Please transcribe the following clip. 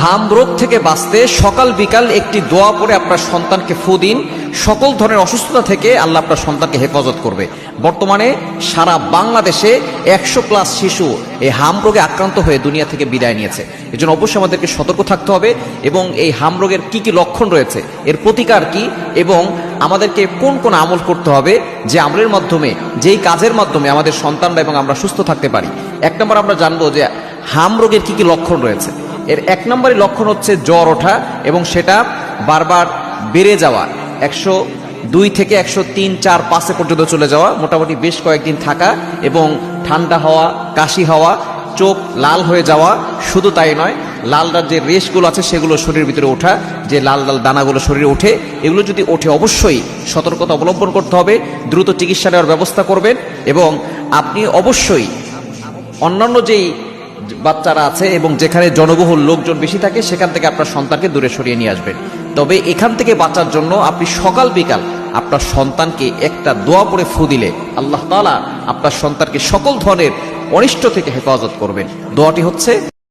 হাম রোগ থেকে বাঁচতে সকাল বিকাল একটি দোয়া পড়ে আপনার সন্তানকে ফু দিন। সকল ধরনের অসুস্থতা থেকে আল্লাহ আপনার সন্তানকে হেফাজত করবে। বর্তমানে সারা বাংলাদেশে 100+ শিশু এই হাম রোগে আক্রান্ত হয়ে দুনিয়া থেকে বিদায় নিয়েছে। এজন্য অবশ্যই আমাদেরকে সতর্ক থাকতে হবে এবং এই হাম রোগের কি কি লক্ষণ রয়েছে, এর প্রতিকার কি, এবং আমাদেরকে কোন কোন আমল করতে হবে, যে আমলের মাধ্যমে, যেই কাজের মাধ্যমে আমাদের সন্তানরা এবং আমরা সুস্থ থাকতে পারি। 1 নম্বর আমরা জানবো যে হাম রোগের কি কি লক্ষণ রয়েছে। এর 1 নম্বরের লক্ষণ হচ্ছে জ্বর ওঠা এবং সেটা বারবার বেড়ে যাওয়া, 102 থেকে 103, 4, 5 পর্যন্ত চলে যাওয়া, মোটামুটি বেশ কয়েকদিন থাকা এবং ঠান্ডা হওয়া, কাশি হওয়া, চোখ লাল হয়ে যাওয়া। শুধু তাই নয়, লাল লাল যে রেশগুলো আছে সেগুলো শরীরের ভিতরে ওঠা, যে লাল লাল দানাগুলো শরীরে ওঠে, এগুলো যদি ওঠে অবশ্যই সতর্কতা অবলম্বন করতে হবে, দ্রুত চিকিৎসা নেওয়ার ব্যবস্থা করবেন। এবং আপনি অবশ্যই অন্যান্য যেই বাচ্চারা আছে এবং যেখানে জনবহুল লোকজন বেশি থাকে সেখান থেকে আপনার সন্তানকে দূরে সরিয়ে নিয়ে আসবেন। তবে এখান থেকে বাঁচার জন্য আপনি সকাল বিকাল আপনার সন্তানকে একটা দোয়া পড়ে ফু দিলে আল্লাহ তাআলা আপনার সন্তানকে সকল ধরনের অনিষ্ট থেকে হেফাজত করবেন। দোয়াটি হচ্ছে